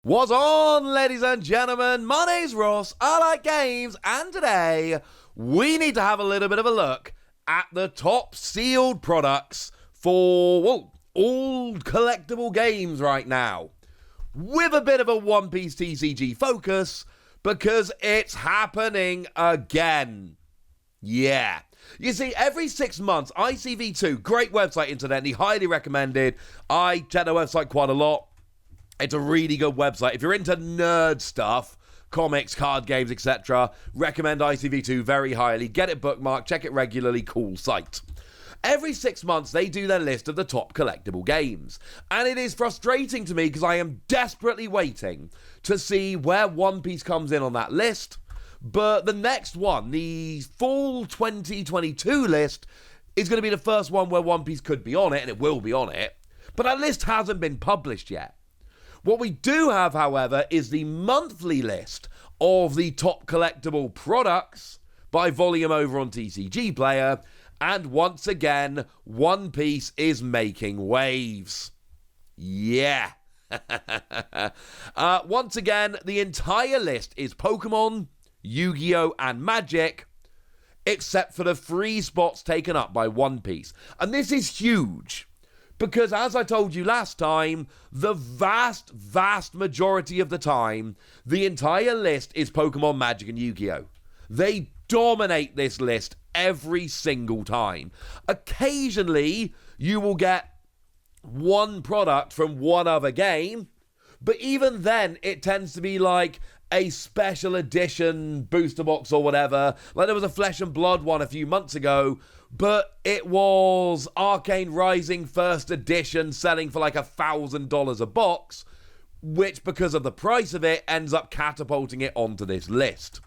What's on, ladies and gentlemen? My name's Ross, I like games, and today we need to have a little bit of a look at the top sealed products for, well, all collectible games right now, with a bit of a One Piece TCG focus, because it's happening again. Yeah. You see, every 6 months, ICV2, great website incidentally, highly recommended. I check the website quite a lot. It's a really good website. If you're into nerd stuff, comics, card games, etc., recommend ICV2 very highly. Get it bookmarked, check it regularly, cool site. Every 6 months, they do their list of the top collectible games. And it is frustrating to me because I am desperately waiting to see where One Piece comes in on that list. But the next one, the fall 2022 list, is going to be the first one where One Piece could be on it, and it will be on it. But that list hasn't been published yet. What we do have, however, is the monthly list of the top collectible products by volume over on TCG Player, and once again, One Piece is making waves. Yeah. Once again, the entire list is Pokemon, Yu-Gi-Oh! And Magic, except for the free spots taken up by One Piece. And this is huge. Because, as I told you last time, the vast majority of the time, the entire list is Pokemon, Magic, and Yu-Gi-Oh! They dominate this list every single time. Occasionally, you will get one product from one other game, but even then, it tends to be like a special edition booster box or whatever. Like there was a Flesh and Blood one a few months ago, but it was Arcane Rising first edition selling for like $1,000 a box, which because of the price of it ends up catapulting it onto this list.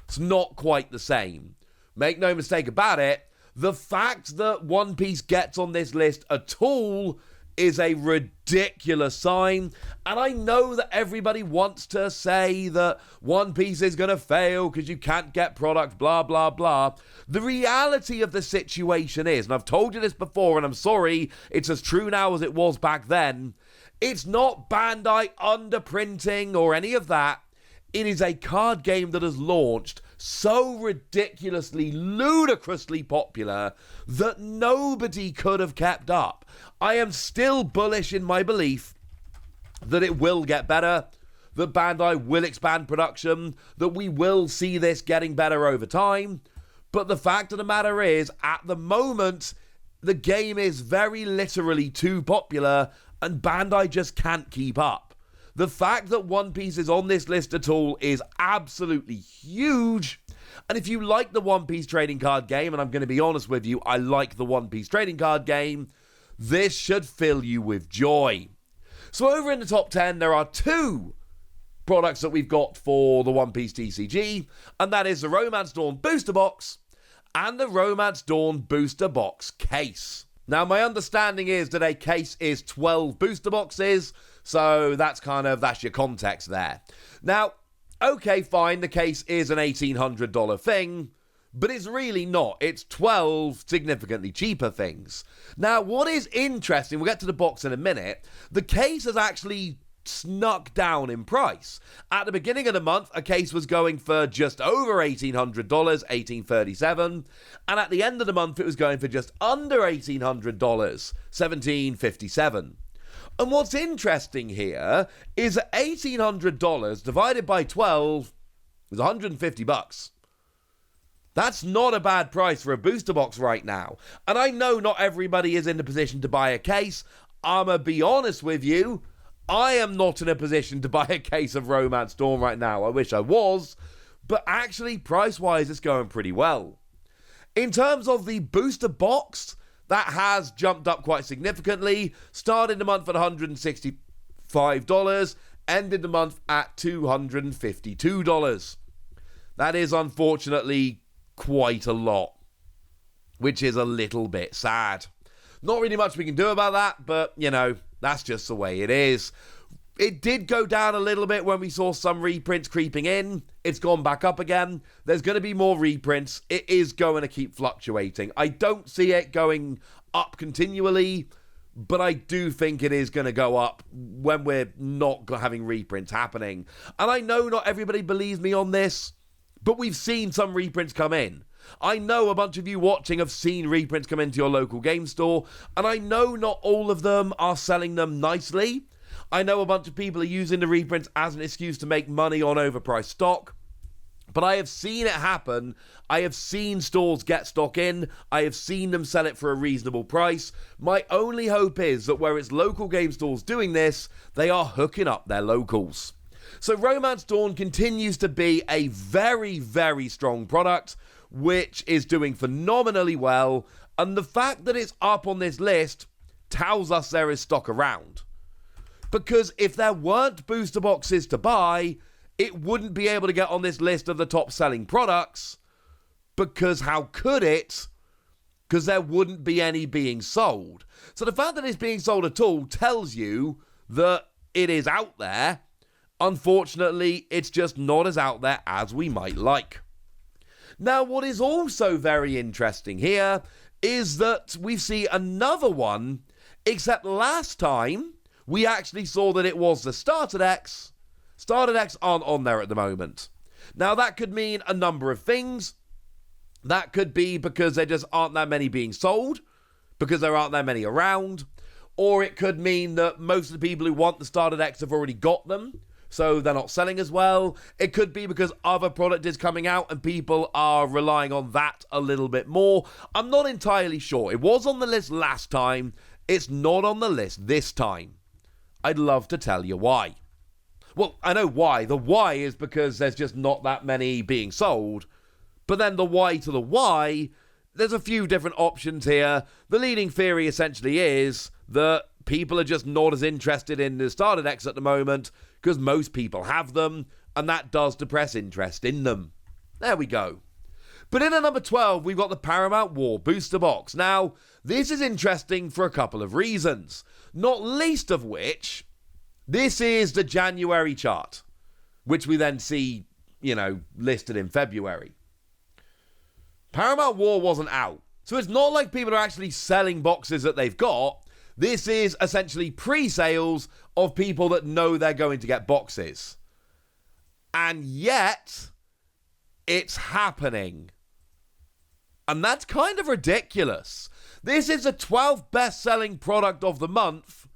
It's not quite the same. Make no mistake about it, the fact that One Piece gets on this list at all is a ridiculous sign, and I know that everybody wants to say that One Piece is going to fail because you can't get product, blah, blah, blah. The reality of the situation is, and I've told you this before, and I'm sorry, it's as true now as it was back then, it's not Bandai underprinting or any of that. It is a card game that has launched so ridiculously, ludicrously popular that nobody could have kept up. I am still bullish in my belief that it will get better, that Bandai will expand production, that we will see this getting better over time. But the fact of the matter is, at the moment, the game is very literally too popular and Bandai just can't keep up. The fact that One Piece is on this list at all is absolutely huge. And if you like the One Piece trading card game, and I'm going to be honest with you, I like the One Piece trading card game, this should fill you with joy. So over in the top 10, there are two products that we've got for the One Piece TCG, and that is the Romance Dawn Booster Box and the Romance Dawn Booster Box Case. Now, my understanding is that a case is 12 booster boxes, so that's your context there. Now, okay, fine, the case is an $1,800 thing, but it's really not. It's 12 significantly cheaper things. Now, what is interesting, we'll get to the box in a minute, the case has actually snuck down in price. At the beginning of the month, a case was going for just over $1,800, $1,837, and at the end of the month, it was going for just under $1,800, $1,757. And what's interesting here is that $1,800 divided by 12 is $150. That's not a bad price for a booster box right now. And I know not everybody is in the position to buy a case. I'ma be honest with you, I am not in a position to buy a case of Romance Dawn right now. I wish I was, but actually, price-wise, it's going pretty well. In terms of the booster box, that has jumped up quite significantly. Started the month at $165, ended the month at $252. That is unfortunately quite a lot, which is a little bit sad. Not really much we can do about that, but, you know, that's just the way it is. It did go down a little bit when we saw some reprints creeping in. It's gone back up again. There's going to be more reprints. It is going to keep fluctuating. I don't see it going up continually, but I do think it is going to go up when we're not having reprints happening. And I know not everybody believes me on this, but we've seen some reprints come in. I know a bunch of you watching have seen reprints come into your local game store, and I know not all of them are selling them nicely. I know a bunch of people are using the reprints as an excuse to make money on overpriced stock. But I have seen it happen. I have seen stores get stock in. I have seen them sell it for a reasonable price. My only hope is that where it's local game stores doing this, they are hooking up their locals. So Romance Dawn continues to be a very, very strong product, which is doing phenomenally well. And the fact that it's up on this list tells us there is stock around. Because if there weren't booster boxes to buy, it wouldn't be able to get on this list of the top selling products, because how could it? Because there wouldn't be any being sold. So the fact that it's being sold at all tells you that it is out there. Unfortunately, it's just not as out there as we might like. Now, what is also very interesting here is that we see another one, except last time we actually saw that it was the starter decks. Starter decks aren't on there at the moment. Now, that could mean a number of things. That could be because there just aren't that many being sold, because there aren't that many around. Or it could mean that most of the people who want the starter decks have already got them, so they're not selling as well. It could be because other product is coming out and people are relying on that a little bit more. I'm not entirely sure. It was on the list last time. It's not on the list this time. I'd love to tell you why. Well, I know why. The why is because there's just not that many being sold. But then the why to the why, there's a few different options here. The leading theory essentially is that people are just not as interested in the starter decks at the moment because most people have them, and that does depress interest in them. There we go. But in at number 12, we've got the Paramount War booster box. Now, this is interesting for a couple of reasons, not least of which, this is the January chart, which we then see, listed in February. Paramount War wasn't out, so it's not like people are actually selling boxes that they've got. This is essentially pre-sales of people that know they're going to get boxes. And yet, it's happening. And that's kind of ridiculous. This is the 12th best-selling product of the month,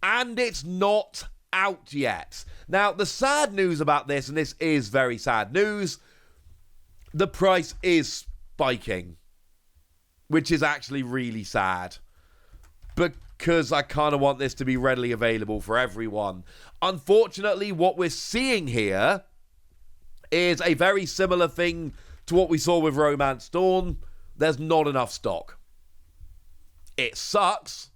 and it's not out yet. Now, the sad news about this, and this is very sad news, the price is spiking, which is actually really sad, because I kind of want this to be readily available for everyone. Unfortunately, what we're seeing here is a very similar thing to what we saw with Romance Dawn. There's not enough stock. It sucks.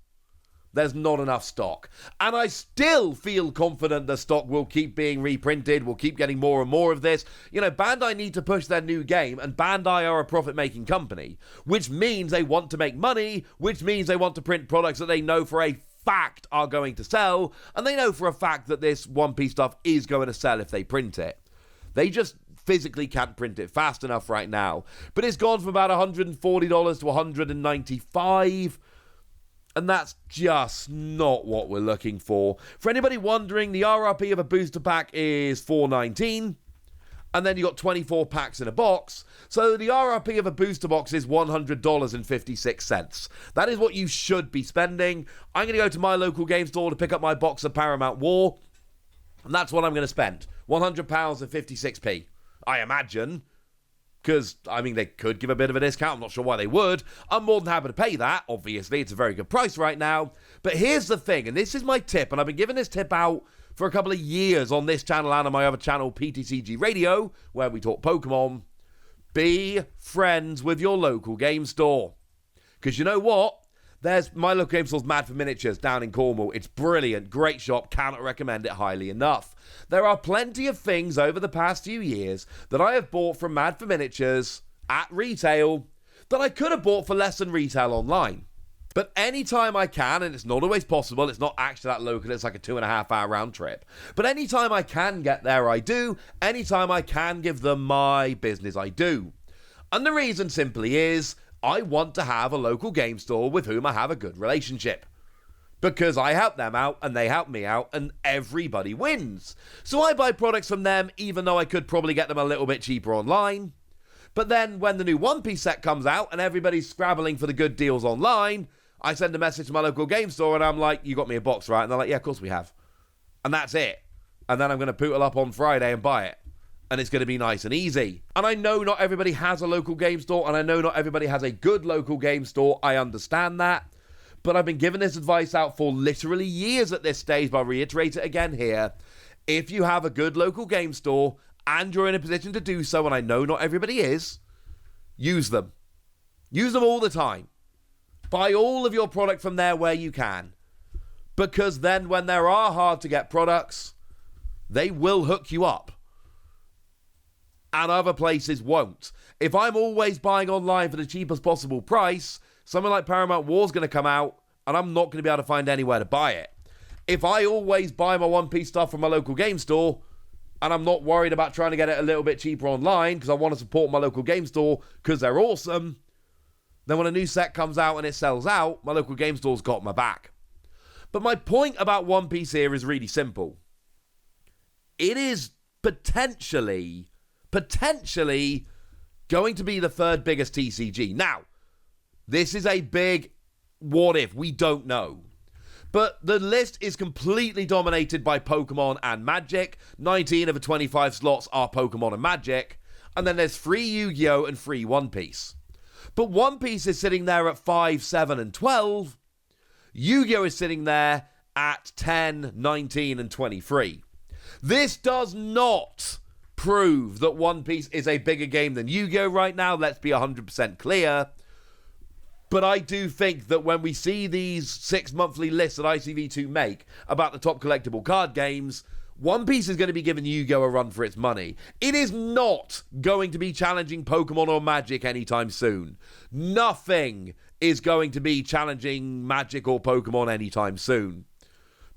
There's not enough stock. And I still feel confident the stock will keep being reprinted. We'll keep getting more and more of this. Bandai need to push their new game, and Bandai are a profit-making company, which means they want to make money, which means they want to print products that they know for a fact are going to sell, and they know for a fact that this One Piece stuff is going to sell if they print it. They just physically can't print it fast enough right now. But it's gone from about $140 to $195, and that's just not what we're looking for. For anybody wondering, the RRP of a booster pack is $4.19, and then you got 24 packs in a box. So the RRP of a booster box is $100.56. That is what you should be spending. I'm going to go to my local game store to pick up my box of Paramount War, and that's what I'm going to spend. £100 and 56p, I imagine. Because, they could give a bit of a discount. I'm not sure why they would. I'm more than happy to pay that. Obviously, it's a very good price right now. But here's the thing, and this is my tip, and I've been giving this tip out for a couple of years on this channel and on my other channel, Piece TCG Radio, where we talk Pokemon. Be friends with your local game store. Because you know what? There's my local game store's Mad for Miniatures down in Cornwall. It's brilliant, great shop, cannot recommend it highly enough. There are plenty of things over the past few years that I have bought from Mad for Miniatures at retail that I could have bought for less than retail online. But anytime I can, and it's not always possible, it's not actually that local, it's like a 2.5 hour round trip. But anytime I can get there, I do. Anytime I can give them my business, I do. And the reason simply is, I want to have a local game store with whom I have a good relationship. because I help them out and they help me out and everybody wins. So I buy products from them even though I could probably get them a little bit cheaper online. But then when the new One Piece set comes out and everybody's scrabbling for the good deals online, I send a message to my local game store and I'm like, you got me a box, right? And they're like, yeah, of course we have. And that's it. And then I'm going to pootle up on Friday and buy it. And it's going to be nice and easy. And I know not everybody has a local game store, and I know not everybody has a good local game store. I understand that. But I've been giving this advice out for literally years at this stage, but I'll reiterate it again here. If you have a good local game store, and you're in a position to do so, and I know not everybody is, use them. Use them all the time. Buy all of your product from there where you can. Because then when there are hard to get products, they will hook you up. And other places won't. If I'm always buying online for the cheapest possible price, something like Paramount War is going to come out, and I'm not going to be able to find anywhere to buy it. If I always buy my One Piece stuff from my local game store, and I'm not worried about trying to get it a little bit cheaper online because I want to support my local game store because they're awesome, then when a new set comes out and it sells out, my local game store's got my back. But my point about One Piece here is really simple. It is potentially going to be the third biggest TCG. Now, this is a big what if. We don't know. But the list is completely dominated by Pokemon and Magic. 19 of the 25 slots are Pokemon and Magic. And then there's free Yu-Gi-Oh! And free One Piece. But One Piece is sitting there at 5, 7, and 12. Yu-Gi-Oh! Is sitting there at 10, 19, and 23. This does not prove that One Piece is a bigger game than Yu-Gi-Oh! Right now. Let's be 100% clear. But I do think that when we see these 6 monthly lists that ICV2 make about the top collectible card games, One Piece is going to be giving Yu-Gi-Oh! A run for its money. It is not going to be challenging Pokemon or Magic anytime soon. Nothing is going to be challenging Magic or Pokemon anytime soon.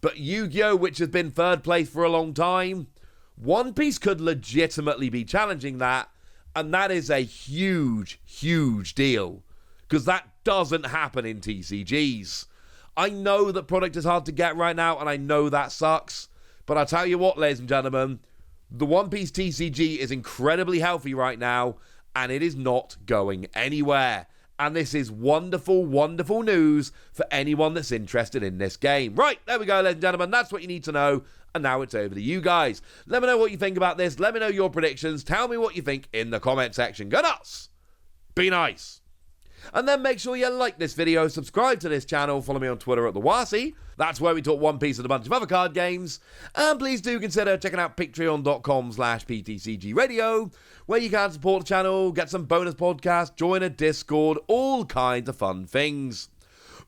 But Yu-Gi-Oh!, which has been third place for a long time, One Piece could legitimately be challenging that, and that is a huge, huge deal. Because that doesn't happen in TCGs. I know that product is hard to get right now, and I know that sucks. But I'll tell you what, ladies and gentlemen, the One Piece TCG is incredibly healthy right now, and it is not going anywhere. And this is wonderful, wonderful news for anyone that's interested in this game. Right, there we go, ladies and gentlemen. That's what you need to know. And now it's over to you guys. Let me know what you think about this. Let me know your predictions. Tell me what you think in the comment section. Go nuts! Be nice! And then make sure you like this video, subscribe to this channel, follow me on Twitter at TheWasi. That's where we talk One Piece and a bunch of other card games. And please do consider checking out patreon.com/PTCGradio, where you can support the channel, get some bonus podcasts, join a Discord, all kinds of fun things.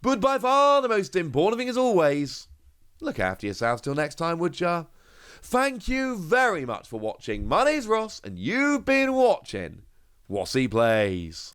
But by far the most important thing as always, look after yourselves till next time, would ya? Thank you very much for watching. My name's Ross, and you've been watching Wasi Plays.